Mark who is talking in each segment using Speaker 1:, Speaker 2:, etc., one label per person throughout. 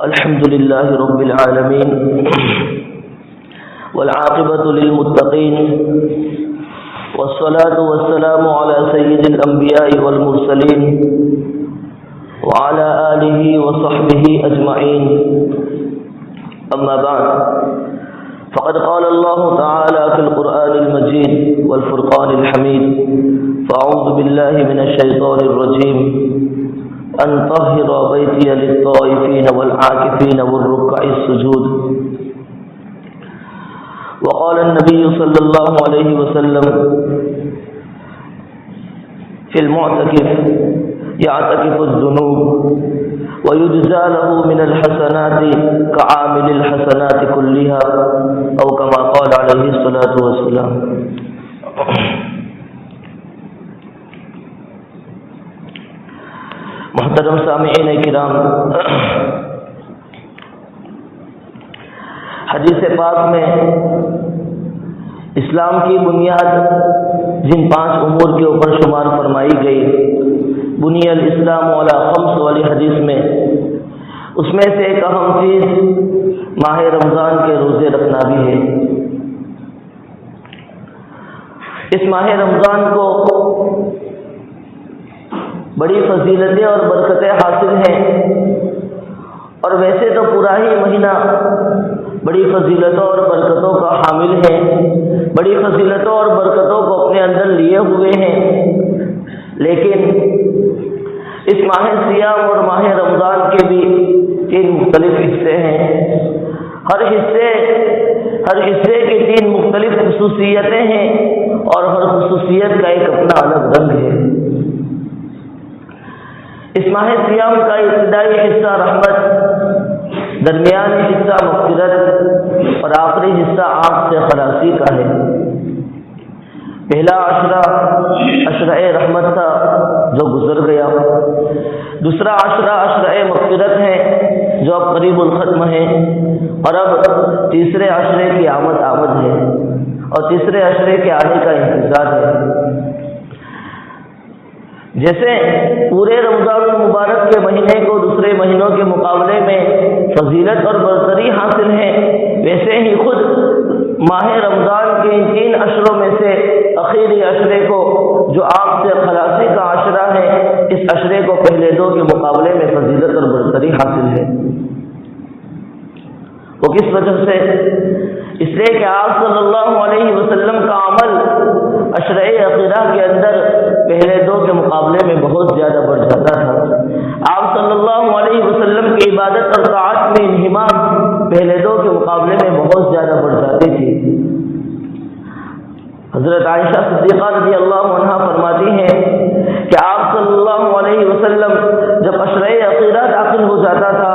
Speaker 1: الحمد لله رب العالمين والعاقبة للمتقين والصلاة والسلام على سيد الأنبياء والمرسلين وعلى آله وصحبه أجمعين. أما بعد، فقد قال الله تعالى في القرآن المجيد والفرقان الحميد: فأعوذ بالله من الشيطان الرجيم أن طهر بيتي للطائفين والعاكفين والركع السجود. وقال النبي صلى الله عليه وسلم في المعتكف: يعتكف الذنوب ويجزى له من الحسنات كعامل الحسنات كلها، أو كما قال عليه الصلاة والسلام. محترم سامعین کرام، حدیث پاک میں اسلام کی بنیاد جن 5 امور کے اوپر شمار فرمائی گئی، بنی الاسلام علی 5 والی حدیث میں، اس میں سے ایک اہم چیز ماہ رمضان کے روزے رکھنا بھی ہے. اس ماہ رمضان کو بڑی فضیلتیں اور برکتیں حاصل ہیں، اور ویسے تو پورا ہی مہینہ بڑی فضیلتوں اور برکتوں کا حامل ہے، بڑی فضیلتوں اور برکتوں کو اپنے اندر لیے ہوئے ہیں. لیکن اس ماہ سیام اور ماہ رمضان کے بھی 3 مختلف حصے ہیں. ہر حصے کی 3 مختلف خصوصیتیں ہیں، اور ہر خصوصیت کا ایک اپنا الگ رنگ ہے. اس ماہ سیام کا ابتدائی حصہ رحمت، درمیانی حصہ مغفرت، اور آخری حصہ آنکھ سے خلاصی کا ہے. پہلا عشرہ رحمت تھا جو گزر گیا. دوسرا عشرہ مغفرت ہے جو اب قریب الختم ہے، اور اب تیسرے عشرے کی آمد ہے، اور تیسرے عشرے کے آنے کا انتظار ہے. جیسے پورے رمضان المبارک کے مہینے کو دوسرے مہینوں کے مقابلے میں فضیلت اور برتری حاصل ہے، ویسے ہی خود ماہ رمضان کے ان 3 عشروں میں سے آخری عشرے کو، جو آپ سے خلاصی کا عشرہ ہے، اس عشرے کو پہلے 2 کے مقابلے میں فضیلت اور برتری حاصل ہے. وہ کس وجہ سے؟ اس لیے کہ آپ صلی اللہ علیہ وسلم کا عمل عشرہ اخیرہ کے اندر پہلے 2 کے مقابلے میں بہت زیادہ بڑھ جاتا تھا. آپ صلی اللہ علیہ وسلم کی عبادت اور طاعت میں انہمام پہلے 2 کے مقابلے میں بہت زیادہ بڑھ جاتی تھی. حضرت عائشہ صدیقہ رضی اللہ عنہا فرماتی ہیں کہ آپ صلی اللہ علیہ وسلم جب عشرہ اخیرہ داخل ہو جاتا تھا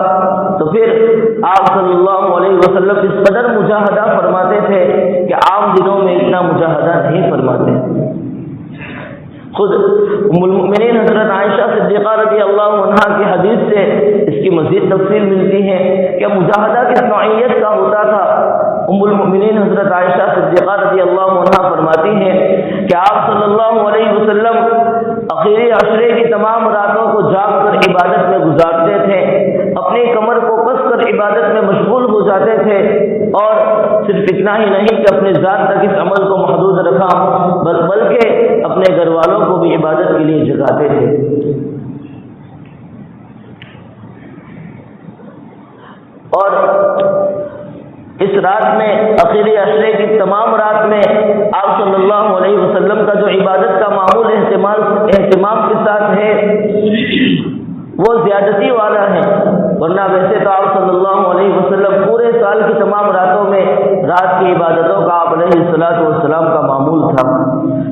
Speaker 1: تو پھر آپ صلی اللہ علیہ وسلم اس قدر مجاہدہ فرماتے تھے کہ عام دنوں میں اتنا مجاہدہ نہیں فرماتے. خود ام المؤمنین حضرت عائشہ صدیقہ رضی اللہ عنہا کی حدیث سے اس کی مزید تفصیل ملتی ہے کہ مجاہدہ کس نوعیت کا ہوتا تھا. ام المؤمنین حضرت عائشہ صدیقہ رضی اللہ عنہا فرماتی ہیں کہ آپ صلی اللہ علیہ وسلم آخری عشرے کی تمام راتوں کو جاگ کر عبادت میں گزارتے تھے، اپنی کمر کو کس کر عبادت میں مشغول ہو جاتے تھے، اور صرف اتنا ہی نہیں کہ اپنے ذات تک اس عمل کو محدود رکھا، بلکہ اپنے گھر والوں کو بھی عبادت کے لیے جگاتے تھے. اور اس رات میں آخری عشرے کی تمام رات میں آپ صلی اللہ علیہ وسلم کا جو عبادت کا معمول اہتمام کے ساتھ ہے وہ زیادتی والا ہے. ورنہ ویسے تو آپ صلی اللہ علیہ وسلم پورے سال کی تمام راتوں میں رات کی عبادتوں کا آپ علیہ الصلاۃ والسلام کا معمول تھا.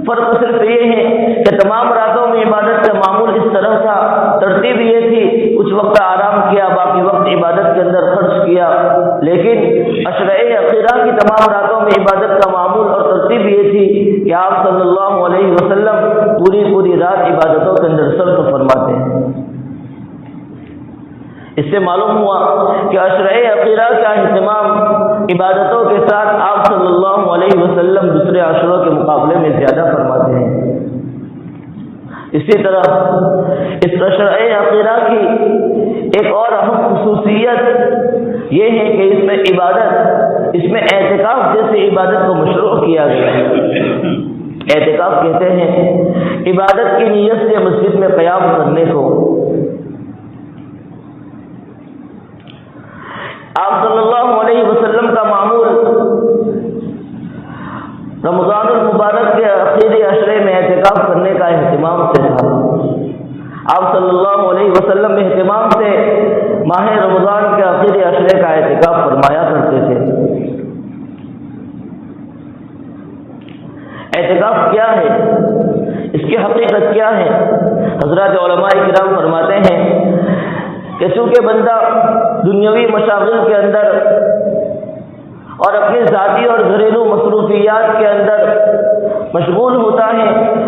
Speaker 1: فرق صرف یہ ہے کہ تمام راتوں میں عبادت کا معمول اس طرح تھا، ترتیب یہ تھی کچھ وقت آرام کیا، باقی وقت عبادت کے اندر خرچ کیا. لیکن عشرہ اخیرہ کی تمام راتوں میں عبادت کا معمول اور ترتیب یہ تھی کہ آپ صلی اللہ علیہ وسلم پوری رات عبادتوں کے اندر صرف فرماتے ہیں. اس سے معلوم ہوا کہ عشرہ اخیرہ کا اہتمام عبادتوں کے ساتھ آپ صلی اللہ علیہ وسلم دوسرے عشروں کے مقابلے میں زیادہ فرماتے ہیں. اسی طرح اس عشرۂ عقیرہ کی ایک اور اہم خصوصیت یہ ہے کہ اس میں اعتکاف جیسی عبادت کو مشروع کیا گیا ہے۔ اعتکاف کہتے ہیں عبادت کی نیت سے مسجد میں قیام کرنے کو۔ آپ صلی اللہ علیہ وسلم کا معمول رمضان المبارک کے آخری عشرے میں اعتکاف کرنے کا اہتمام سے تھا۔ آپ صلی اللہ علیہ وسلم اہتمام سے ماہ رمضان کے آخری عشرے کا اعتکاف فرمایا کرتے تھے۔ اعتکاف کیا ہے؟ اس کی حقیقت کیا ہے؟ حضرات علماء کرام فرماتے ہیں کہ چونکہ بندہ دنیاوی مشاغل کے اندر اور اپنی ذاتی اور گھریلو مصروفیات کے اندر مشغول ہوتا ہے،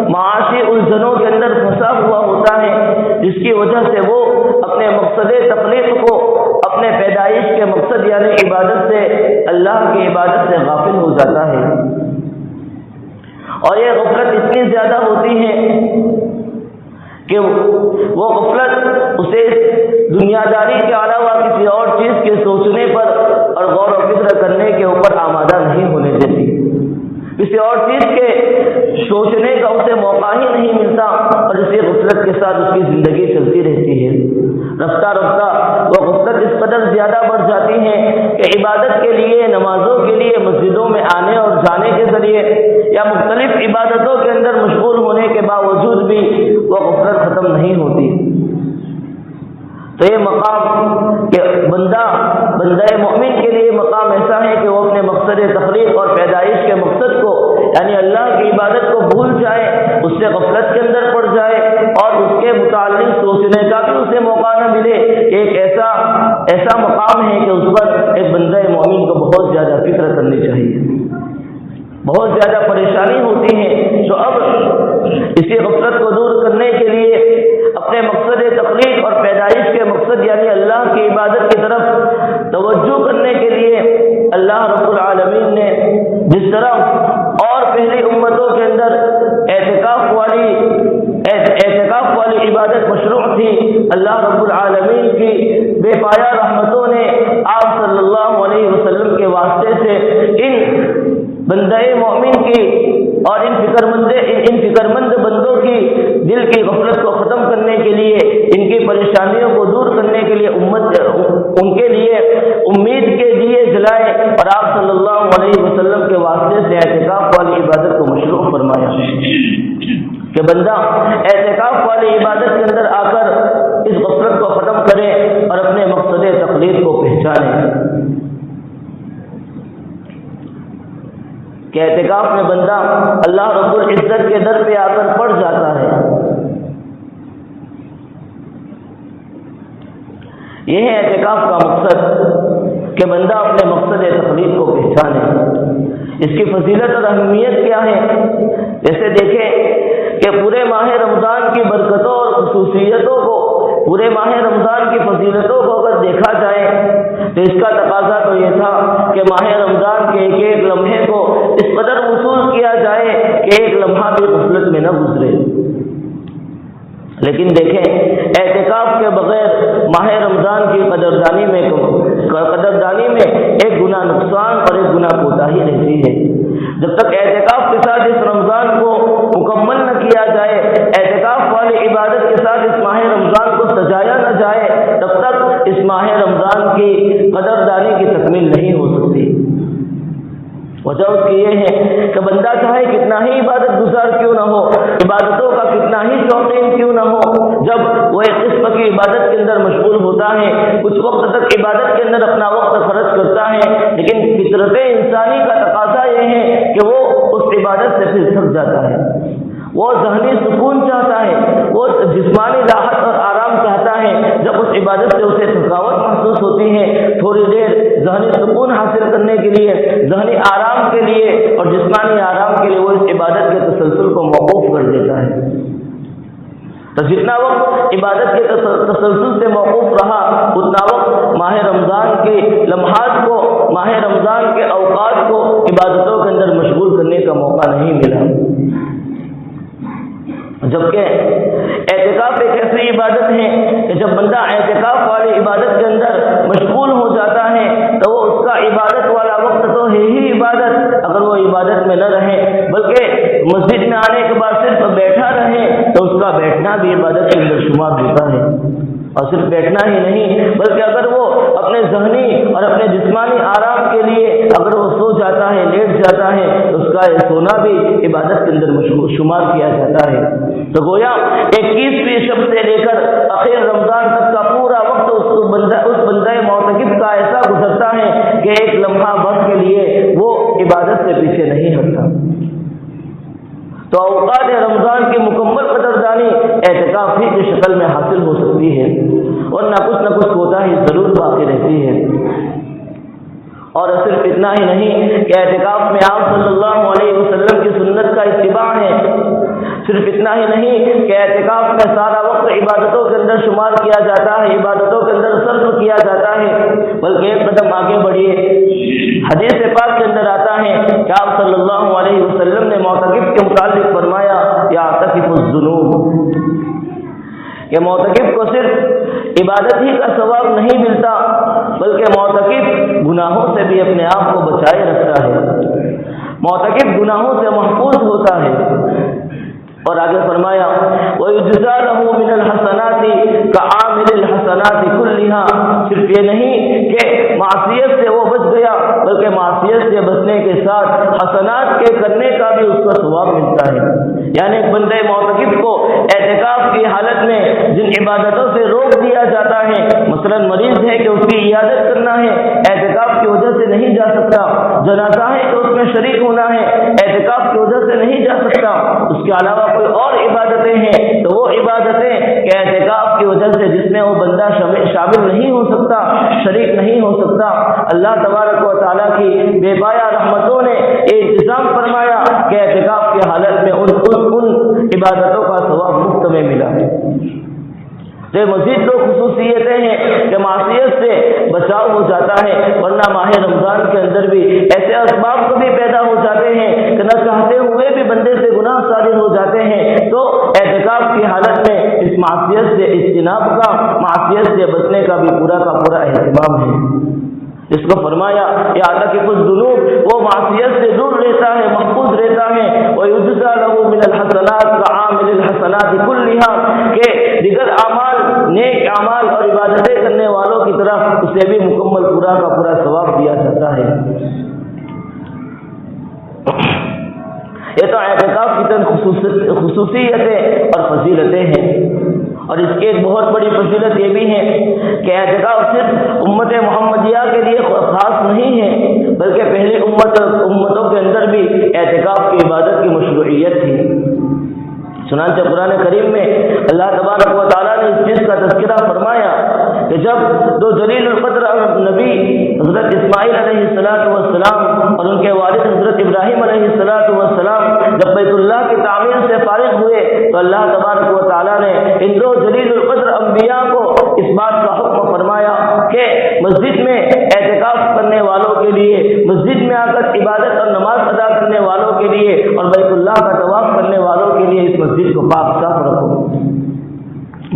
Speaker 1: معاشی الجھنوں کے اندر پھنسا ہوا ہوتا ہے، جس کی وجہ سے وہ اپنے مقصد تخلیق کو، اپنے پیدائش کے مقصد یعنی عبادت سے، اللہ کی عبادت سے غافل ہو جاتا ہے۔ اور یہ غفلت اتنی زیادہ ہوتی ہے کہ وہ غفلت اسے دنیا داری کے علاوہ کسی اور چیز کے سوچنے پر اور غور و فکر کرنے کے اوپر آمادہ نہیں ہونے دیتی۔ کسی اور چیز کے سوچنے کا اسے موقع ہی نہیں ملتا اور اسی غفلت کے ساتھ اس کی زندگی چلتی رہتی ہے۔ رفتہ رفتہ وہ غفلت اس قدر زیادہ بڑھ جاتی ہے کہ عبادت کے لیے، نمازوں کے لیے مسجدوں میں آنے اور جانے کے ذریعے یا مختلف عبادتوں کے اندر مشغول ہونے کے باوجود بھی وہ غفلت ختم نہیں ہوتی۔ تو یہ مقام کہ بندہ مومن کے لیے مقام ایسا ہے کہ وہ اپنے مقصد تخلیق اور پیدائش کے مقصد کو یعنی اللہ کی عبادت کو بھول جائے، اس سے غفلت کے اندر پڑ جائے اور اس کے متعلق سوچنے کا بھی اسے موقع نہ ملے۔ ایک ایسا مقام ہے کہ اس پر ایک بندہ مومن کو بہت زیادہ فکر کرنی چاہیے، بہت زیادہ پریشانی ہوتی ہے۔ تو اب اسی غفلت کو دور کرنے کے لیے اپنے مقصد تخلیق اور پیدائش کے مقصد یعنی اللہ کی عبادت کی طرف توجہ کرنے کے لیے اللہ رب العالمین نے جس طرح اور پہلی امتوں کے اندر اعتکاف والی عبادت مشروع تھی، اللہ رب العالمین کی بے پایہ رحمتوں نے آپ صلی اللہ علیہ وسلم کے واسطے سے ان بندہ مومن کی اور ان فکرمند بندوں کی دل کی غفلت کو ختم کرنے کے لیے، ان کی پریشانیوں کو دور کرنے کے لیے ان کے لیے امید کے دیے جلائے اور آپ صلی اللہ علیہ وسلم کے واسطے سے اعتکاف والی عبادت کو مشروع فرمایا کہ بندہ اعتکاف والی عبادت کے اندر آ کر اس غفلت کو ختم کرے اور اپنے مقصد تخلیق کو پہچانے کہ اعتکاف میں بندہ اللہ رب العزت کے در پہ آ کر پڑ جاتا ہے۔ یہ ہے اعتکاف کا مقصد کہ بندہ اپنے مقصد تخلیق کو پہچانے۔ اس کی فضیلت اور اہمیت کیا ہے؟ جیسے دیکھیں کہ پورے ماہ رمضان کی برکتوں اور خصوصیتوں کو، پورے ماہ رمضان کی فضیلتوں کو اگر دیکھا جائے تو اس کا تقاضا تو یہ تھا کہ ماہ رمضان کے ایک ایک لمحے کو اس قدر وصول کیا جائے کہ ایک لمحہ بھی غفلت میں نہ گزرے۔ لیکن دیکھیں اعتکاف کے بغیر ماہ رمضان کی قدردانی میں ایک گنا نقصان اور ایک گنا کوتاہی رہتی ہے۔ جب تک اعتکاف کے ساتھ اس رمضان کو مکمل نہ کیا جائے، اعتکاف والی عبادت کے ساتھ اس ماہ رمضان کو سجایا نہ جائے، تب تک اس ماہ رمضان کی قدردانی کی تکمیل نہیں ہو سکتی۔ وجہ اس کی یہ ہے کہ بندہ چاہے کتنا ہی عبادت گزار کیوں نہ ہو، عبادتوں کا کتنا ہی شوقین کیوں نہ ہو، جب وہ ایک قسم کی عبادت کے اندر مشغول ہوتا ہے، کچھ وقت تک عبادت کے اندر اپنا وقت خرچ کرتا ہے، لیکن فطرت انسانی کا تقاضا یہ ہے کہ وہ اس عبادت سے پھر تھک جاتا ہے، وہ ذہنی سکون چاہتا ہے، وہ جسمانی راحت اور آرام چاہتا ہے۔ جب اس عبادت سے اسے تھکاوٹ محسوس ہوتی ہے، تھوڑی دیر ذہنی سکون حاصل کرنے کے لیے، ذہنی آرام کے لیے اور جسمانی آرام کے لیے وہ اس عبادت کے تسلسل کو موقوف کر دیتا ہے۔ تو جتنا وقت عبادت کے تسلسل سے موقوف رہا، اتنا وقت ماہ رمضان کے لمحات کو، ماہ رمضان کے اوقات کو عبادتوں کے اندر مشغول کرنے کا موقع نہیں ملا۔ جبکہ اعتکاف ایک ایسی عبادت ہے کہ جب بندہ اعتکاف والی عبادت کے اندر مشغول ہو جاتا ہے تو وہ اس کا عبادت والا وقت تو ہے ہی عبادت، اگر وہ عبادت میں نہ رہے بلکہ مسجد میں آنے کے بعد صرف بیٹھا رہے تو اس کا بیٹھنا بھی عبادت کے اندر شمار ہوتا ہے۔ اور صرف بیٹھنا ہی نہیں بلکہ اگر وہ اپنے ذہنی اور اپنے جسمانی آرام کے لیے اگر وہ سو جاتا ہے، لیٹ جاتا ہے تو اس کا سونا بھی عبادت کے اندر شمار کیا جاتا ہے۔ تو گویا 21ویں شب سے لے کر آخر رمضان تک کا پورا وقت اس بندہ معتکف کا ایسا گزرتا ہے کہ ایک لمحہ بھر کے لیے وہ عبادت سے پیچھے نہیں ہٹتا۔ تو اوقات رمضان کی مکمل قدردانی اعتکاف ہی کی شکل میں حاصل ہو سکتی ہے، اور نہ کچھ کوتاہی ضرور باقی رہتی ہے۔ اور صرف اتنا ہی نہیں کہ اعتکاف میں آپ صلی اللہ علیہ وسلم کی سنت کا اتباع ہے، صرف اتنا ہی نہیں کہ اعتکاف میں سارا وقت عبادتوں کے اندر شمار کیا جاتا ہے، عبادتوں کے اندر صرف کیا جاتا ہے، بلکہ ایک قدم آگے بڑھیے۔ حدیث پاک کے اندر آتا ہے کہ آپ صلی اللہ علیہ وسلم نے معتکف کے متعلق فرمایا یعتکف الذنوب، کہ معتکف کو صرف عبادت ہی کا ثواب نہیں ملتا بلکہ معتکف گناہوں سے بھی اپنے آپ کو بچائے رکھتا ہے، معتکف گناہوں سے محفوظ ہوتا ہے۔ اور آگے فرمایا وَيُجْزَى لَهُ مِنَ الْحَسَنَاتِ كَعَامِلِ الْحَسَنَاتِ كُلِّهَا، صرف یہ نہیں کہ معصیت سے وہ بچ گیا بلکہ معصیت سے بچنے کے ساتھ حسنات کے کرنے کا بھی اس کو ثواب ملتا ہے۔ یعنی ایک بندے معتکف کو اعتکاف کی حالت میں جن عبادتوں سے روک دیا جاتا ہے، مثلا مریض ہے کہ اس کی عیادت کرنا ہے، اعتکاف کی وجہ سے نہیں جا سکتا، جنازہ ہے کہ اس میں شریک ہونا ہے، اعتکاف کی وجہ سے نہیں جا سکتا، اس کے علاوہ کوئی اور عبادتیں ہیں تو وہ عبادتیں کہ اعتکاف کی وجہ سے جس میں وہ بندہ شامل نہیں ہو سکتا، شریک نہیں ہو سکتا، اللہ تبارک و تعالیٰ کی بے پایا رحمتوں نے یہ انتظام فرمایا کہ اعتکاف کی حالت میں ان عبادتوں کا ثواب مفت میں ملا۔ یہ مزید دو خصوصیتیں ہیں کہ معصیت سے بچاؤ ہو جاتا ہے، ورنہ ماہ رمضان کے اندر بھی ایسے اسباب کبھی پیدا ہو جاتے ہیں کہ نہ چاہتے ہوئے بھی بندے سے گناہ صادر ہو جاتے ہیں، تو اعتکاف کی حالت میں اس معصیت سے اجتناب کا، معصیت سے بچنے کا بھی پورا کا پورا اہتمام ہے۔ اس کو فرمایا یعتکف الذنوب، وہ معصیت سے دور رہتا ہے، محفوظ رہتا ہے، وَيُجْزَى لَهُ مِنَ الْحَسَنَاتِ كَعَامِلِ الْحَسَنَاتِ كُلِّهَا، کہ دیگر اعمال، نیک اعمال اور عبادتیں کرنے والوں کی طرف اسے بھی مکمل پورا کا پورا ثواب دیا جاتا ہے۔ یہ تو اعتکاف کی چند خصوصیتیں اور فضیلتیں ہیں، اور اس کی ایک بہت بڑی فضیلت یہ بھی ہے کہ اعتکاف صرف امت محمدیہ کے لیے خاص نہیں ہے بلکہ پہلی امتوں کے اندر بھی اعتکاف کی عبادت کی مشروعیت تھی۔ چنانچہ قرآن کریم میں اللہ تبارک و تعالیٰ نے اس چیز کا تذکرہ فرمایا کہ جب دو جلیل القدر نبی حضرت اسماعیل علیہ السلام اور ان کے والد حضرت ابراہیم علیہ السلام جب بیت اللہ کی تعمیر سے فارغ ہوئے تو اللہ تبارک و تعالیٰ نے ان دو جلیل القدر انبیاء کو اس بات کا حکم فرمایا کہ مسجد میں اعتکاف کرنے والوں کے لیے، مسجد میں آ کر عبادت اور نماز ادا کرنے والوں کے لیے اور بیت اللہ کا طواف کرنے والوں کے لیے اس مسجد کو پاک صاف رکھو۔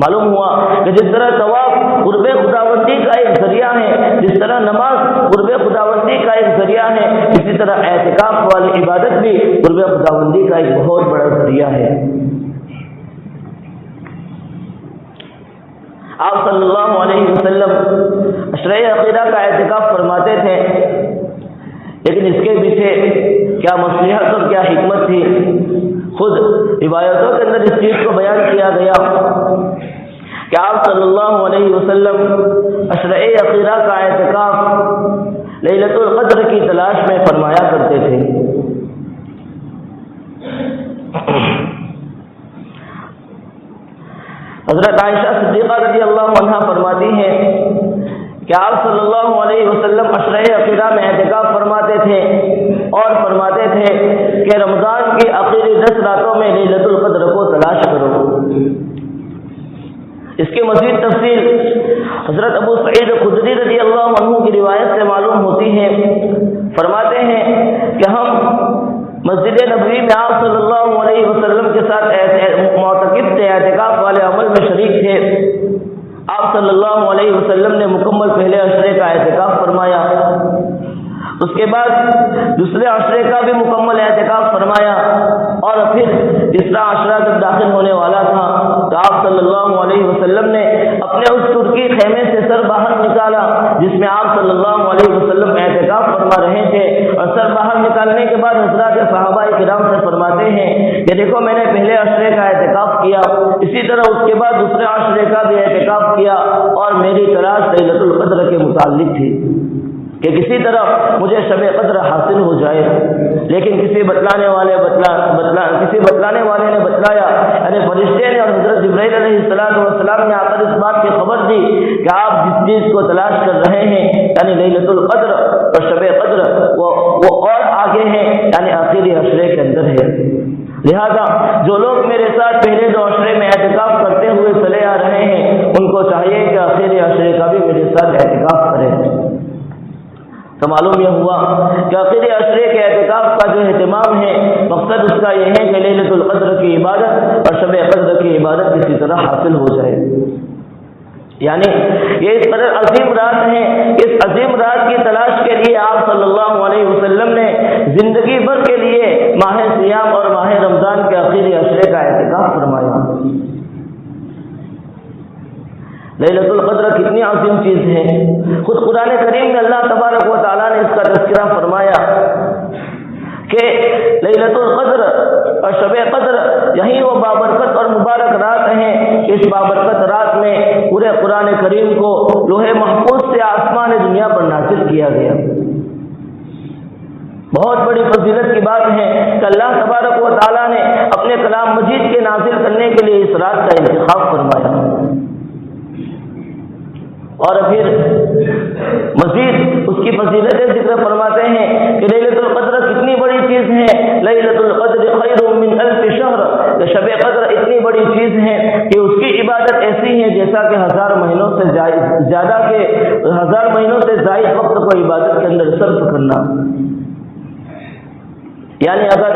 Speaker 1: معلوم ہوا کہ جس طرح طواف قرب خداوندی کا ایک ذریعہ ہے، جس طرح نماز قرب خداوندی کا ایک ذریعہ ہے، اسی طرح اعتکاف والی عبادت بھی قرب خداوندی کا ایک بہت بڑا ذریعہ ہے۔ آپ صلی اللہ علیہ وسلم عشرۂ عقیدہ کا اعتکاف فرماتے تھے، لیکن اس کے پیچھے کیا مصلحت اور کیا حکمت تھی، خود روایتوں کے اندر اس چیز کو بیان کیا گیا کہ آپ صلی اللہ علیہ وسلم عشرۂ عقیدہ کا اعتکاف لیلۃ القدر کی تلاش میں فرمایا کرتے تھے۔ حضرت عائشہ صدیقہ رضی اللہ عنہا فرماتی ہیں کہ آپ صلی اللہ علیہ وسلم عشرۂ عقیدہ میں اعتکاف فرماتے تھے اور فرماتے تھے کہ رمضان کی آخری 10 راتوں میں لیلۃ القدر کو تلاش کرو۔ اس کی مزید تفصیل حضرت ابو سعید خدری رضی اللہ عنہ کی روایت سے معلوم ہوتی ہے۔ فرماتے ہیں کہ ہم مسجد نبوی میں آپ صلی اللہ علیہ وسلم کے ساتھ معتکف تھے، اعتکاف والے عمل میں شریک تھے۔ آپ صلی اللہ علیہ وسلم نے مکمل پہلے عشرے کا اعتکاف فرمایا، اس کے بعد دوسرے عشرے کا بھی مکمل اعتکاف فرمایا، اور پھر تیسرا عشرہ جب داخل ہونے والا تھا تو آپ صلی اللہ علیہ وسلم نے اپنے اس ترکی خیمے سے سر باہر نکالا جس میں آپ صلی اللہ علیہ وسلم اعتکاف فرما رہے تھے، اور سر باہر نکالنے کے بعد حضرات صحابہ کرام سے فرماتے ہیں کہ دیکھو میں نے پہلے عشرے کا اعتکاف کیا، اسی طرح اس کے بعد دوسرے عشرے کا بھی اعتکاف کیا، اور میری تلاش لیلۃ القدر کے متعلق تھی کہ کسی طرح مجھے شب قدر حاصل ہو جائے، لیکن کسی بتلانے والے نے بتلایا، یعنی فرشتے نے اور حضرت جبرائیل علیہ السلام نے آ کر اس بات کی خبر دی کہ آپ جس چیز کو تلاش کر رہے ہیں یعنی لیلۃ القدر اور شب قدر وہ اور آگے ہیں، یعنی آخری عشرے کے اندر ہے۔ لہذا جو لوگ میرے ساتھ پہلے دو عشرے میں اعتکاف کرتے ہوئے چلے آ رہے ہیں ان کو چاہیے کہ آخری عشرے کا بھی میرے ساتھ اعتکاف کریں۔ تو معلوم یہ ہوا کہ آخری عشرے کے اعتکاف کا جو اہتمام ہے مقصد اس کا یہ ہے کہ لیلۃ القدر کی عبادت اور شب قدر کی عبادت کسی طرح حاصل ہو جائے، یعنی یہ اس قدر عظیم رات ہے، اس عظیم رات کی تلاش کے لیے آپ صلی اللہ علیہ وسلم نے زندگی بھر کے لیے ماہ صیام اور ماہ رمضان کے آخری عشرے کا اعتکاف فرمایا۔ لیلۃ القدر کتنی عظیم چیز ہے، خود قرآن کریم میں اللہ تبارک و تعالیٰ نے اس کا تذکرہ فرمایا کہ لیلۃ القدر اور شب قدر یہی وہ بابرکت اور مبارک رات ہیں، اس بابرکت رات میں پورے قرآن کریم کو لوح محفوظ سے آسمان دنیا پر نازل کیا گیا۔ بہت بڑی فضیلت کی بات ہے کہ اللہ تبارک و تعالیٰ نے اپنے کلام مجید کے نازل کرنے کے لیے اس رات کا انتخاب فرمایا، اور پھر مزید اس کی فضیلتیں ذکر فرماتے ہیں کہ لیلۃ القدر کتنی بڑی چیز ہے، لیلۃ القدر خیر من الف شہر، کہ شب قدر اتنی بڑی چیز ہے کہ اس کی عبادت ایسی ہے جیسا کہ 1000 مہینوں سے زیادہ کے 1000 مہینوں سے زائد وقت کو عبادت کے اندر صرف کرنا، یعنی اگر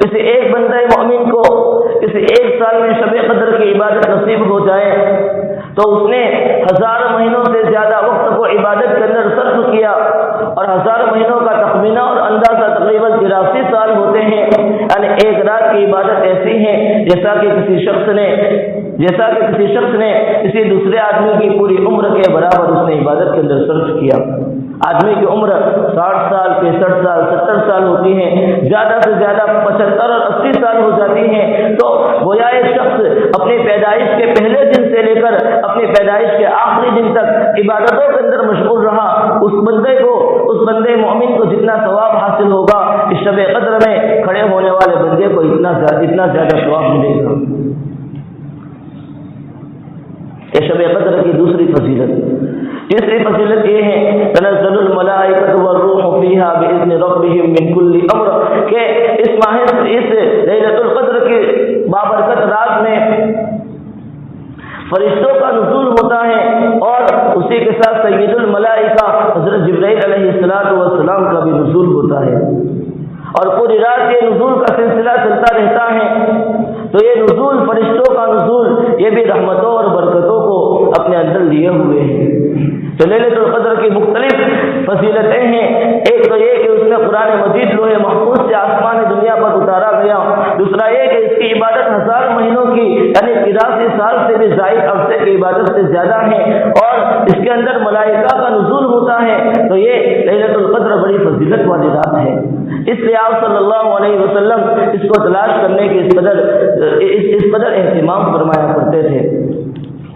Speaker 1: کسی ایک بندہ مومن کو کسی ایک سال میں شب قدر کی عبادت نصیب ہو جائے تو اس نے 1000 مہینوں سے زیادہ وقت کو عبادت کے اندر صرف کیا، اور 1000 مہینوں کا تخمینہ اور اندازہ تقریباً 83 سال ہوتے ہیں، یعنی ایک رات کی عبادت ایسی ہے جیسا کہ کسی شخص نے کسی دوسرے آدمی کی پوری عمر کے برابر اس نے عبادت کے اندر صرف کیا۔ آدمی کی عمر 60 سال 65 سال 70 سال ہوتی ہے، زیادہ سے زیادہ 75 اور 80 سال ہو جاتی ہیں، تو گویا ایک شخص اپنی پیدائش کے پہلے دن سے لے کر اپنی پیدائش کے آخری دن تک عبادتوں کے اندر مشغول رہا، اس بندے مومن کو جتنا ثواب حاصل ہوگا اس شب قدر میں کھڑے ہونے والے بندے کو اتنا زیادہ ثواب ملے گا۔ یہ شب قدر کی دوسری فضیلت۔ تیسری فضیلت یہ ہے تنزل الملائکۃ والروح فیہا باذن ربہم من کل امر، کہ اس لیلۃ القدر کی بابرکت رات میں فرشتوں کا نزول ہوتا ہے، اور اسی کے ساتھ سید الملائکہ حضرت جبرائیل علیہ السلام کا بھی نزول ہوتا ہے، اور پوری رات یہ نزول کا سلسلہ چلتا رہتا ہے۔ تو یہ نزول، فرشتوں کا نزول، یہ بھی رحمتوں اور برکتوں کو اپنے اندر لیے ہوئے ہیں۔ تو لیلۃ القدر کی مختلف فضیلتیں ہیں، ایک تو یہ کہ اس میں قرآن مجید لوح محفوظ سے آسمان دنیا پر اتارا گیا، دوسرا یہ کہ اس کی عبادت 1000 مہینوں کی یعنی 83 سال سے بھی زائد عرصے کی عبادت سے زیادہ ہے، اور اس کے اندر ملائکہ کا نزول ہوتا ہے، تو یہ لیلۃ القدر بڑی فضیلت والی رات ہے۔ اس لیے آپ صلی اللہ علیہ وسلم اس کو تلاش کرنے کے اس قدر اہتمام فرمایا کرتے تھے۔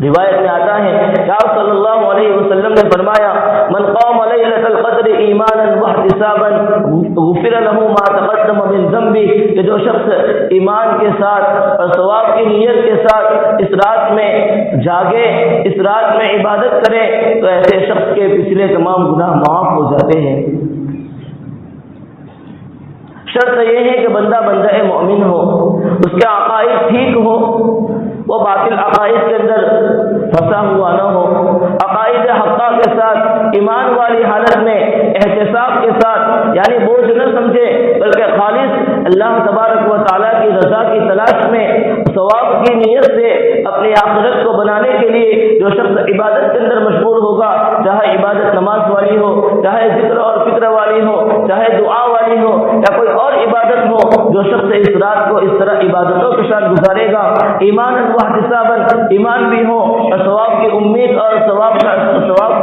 Speaker 1: روایت میں آتا ہے کہ آپ صلی اللہ علیہ وسلم نے فرمایا من قام لیلۃ القدر ایمانا واحتسابا غفر له ما تقدم من ذنبه، کہ جو شخص ایمان کے ساتھ اور ثواب کی نیت کے ساتھ اس رات میں جاگے، اس رات میں عبادت کرے، تو ایسے شخص کے پچھلے تمام گناہ معاف ہو جاتے ہیں۔ شرط یہ ہے کہ بندہ مومن ہو، اس کے عقائد ٹھیک ہو، وہ باطل عقائد کے اندر پھنسا ہوا نہ ہو، عقائد حقہ کے ساتھ ایمان والی حالت میں احتساب کے ساتھ، یعنی بوجھ نہ سمجھے بلکہ خالص اللہ تبارک و تعالیٰ کی رضا کی تلاش میں ثواب کی نیت سے اپنی آخرت کو بنانے کے لیے جو شخص عبادت کے اندر مشغول ہوگا، چاہے عبادت نماز والی ہو، چاہے ذکر اور فکر والی ہو، چاہے دعا والی ہو یا کوئی اور عبادت ہو، جو شخص اس رات کو اس طرح عبادتوں کے ساتھ گزارے گا، ایمان و احتساباً، ایمان بھی ہو اور ثواب کی امید اور ثواب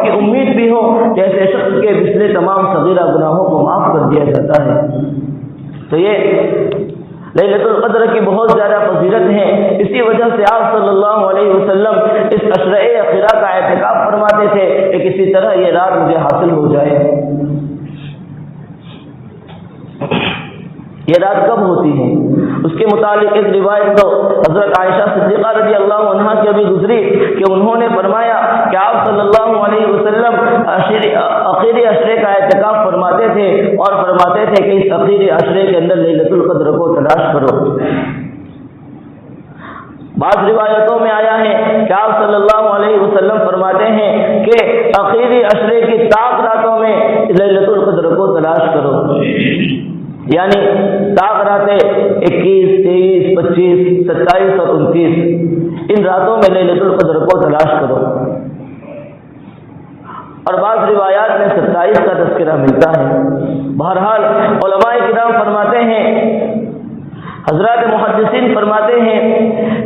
Speaker 1: کی امید بھی ہو، جیسے شخص کے پچھلے تمام صغیرہ گناہوں کو معاف کر دیا جاتا ہے۔ تو یہ لیلۃ القدر کی بہت زیادہ فضیلت ہے۔ اسی وجہ سے آپ صلی اللہ علیہ وسلم اس عشرہ اخیرہ کا اعتکاف فرماتے تھے کہ کسی طرح یہ رات مجھے حاصل ہو جائے۔ یہ رات کب ہوتی ہے؟ اس کے متعلق ایک روایت تو حضرت عائشہ صدیقہ رضی اللہ عنہا کی ابھی گزری کہ انہوں نے فرمایا کہ آپ صلی اللہ علیہ وسلم آخری عشرے کا اعتکاف فرماتے تھے اور فرماتے تھے کہ اس آخری عشرے کے اندر لیلۃ القدر کو تلاش کرو۔ بعض روایتوں میں آیا ہے کہ آپ صلی اللہ علیہ وسلم فرماتے ہیں کہ آخری عشرے کی طاق راتوں میں لیلۃ القدر کو تلاش کرو، یعنی طاق راتیں 21، 23، 25، 27 اور 29 ان راتوں میں لیلۃ القدر کو تلاش کرو۔ اور بعض روایات میں 27 کا تذکرہ ملتا ہے۔ بہرحال علماء کرام فرماتے ہیں، حضرات محدثین فرماتے ہیں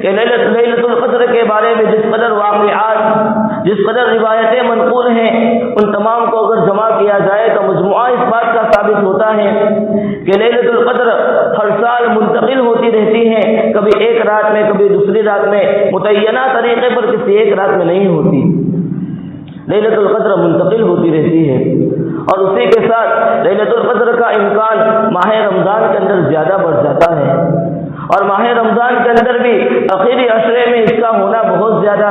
Speaker 1: کہ لیلۃ القدر کے بارے میں جس قدر واقعات، جس قدر روایتیں منقول ہیں، ان تمام کو اگر جمع کیا جائے تو مجموعہ اس بات کا ثابت ہوتا ہے کہ لیلۃ القدر ہر سال منتقل ہوتی رہتی ہے، کبھی ایک رات میں، کبھی دوسری رات میں، متعینہ طریقے پر کسی ایک رات میں نہیں ہوتی۔ لیلۃ القدر منتقل ہوتی رہتی ہے، اور اسی کے ساتھ لیلۃ القدر کا امکان ماہ رمضان کے اندر زیادہ بڑھ جاتا ہے، اور ماہ رمضان کے اندر بھی آخری عشرے میں اس کا ہونا بہت زیادہ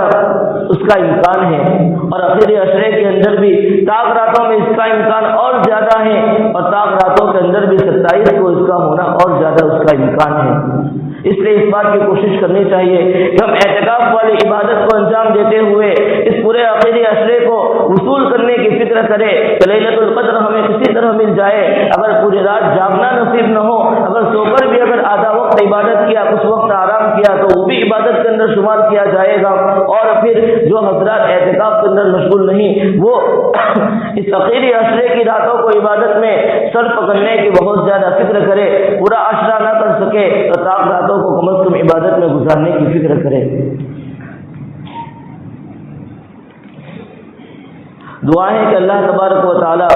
Speaker 1: اس کا امکان ہے، اور آخری عشرے کے اندر بھی طاق راتوں میں اس کا امکان اور زیادہ ہے، اور طاق راتوں کے اندر بھی 27 کو اس کا ہونا اور زیادہ اس کا امکان ہے۔ اس لیے اس بات کی کوشش کرنی چاہیے کہ ہم اعتکاف والی عبادت کو انجام دیتے ہوئے اس پورے آخری عشرے کو وصول کرنے کی فکر کریں کہ لیلۃ القدر ہمیں کسی طرح مل جائے۔ اگر پوری رات جاگنا نصیب نہ ہو، اگر سو کر بھی اگر آدھا وقت عبادت کیا، کچھ وقت آرام کیا، تو وہ بھی عبادت کے اندر شمار کیا جائے گا۔ اور پھر جو حضرات اعتکاف کے اندر مشغول نہیں، وہ اس آخری عشرے کی راتوں کو عبادت میں صرف کرنے کی بہت زیادہ فکر کرے، پورا عشرہ نہ کر سکے تو طاق راتوں کو کم از کم عبادت میں گزارنے کی فکر کرے۔ دعا ہے کہ اللہ تبارک و تعالی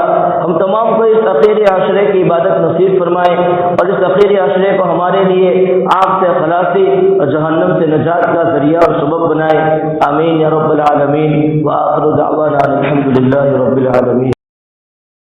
Speaker 1: ہم تمام کو اس اخیری عشرے کی عبادت نصیب فرمائے، اور اس اخیری عشرے کو ہمارے لیے آگ سے خلاصی اور جہنم سے نجات کا ذریعہ اور سبب بنائے۔ آمین یا رب العالمین، وآخر دعوانا الحمد للہ رب العالمین۔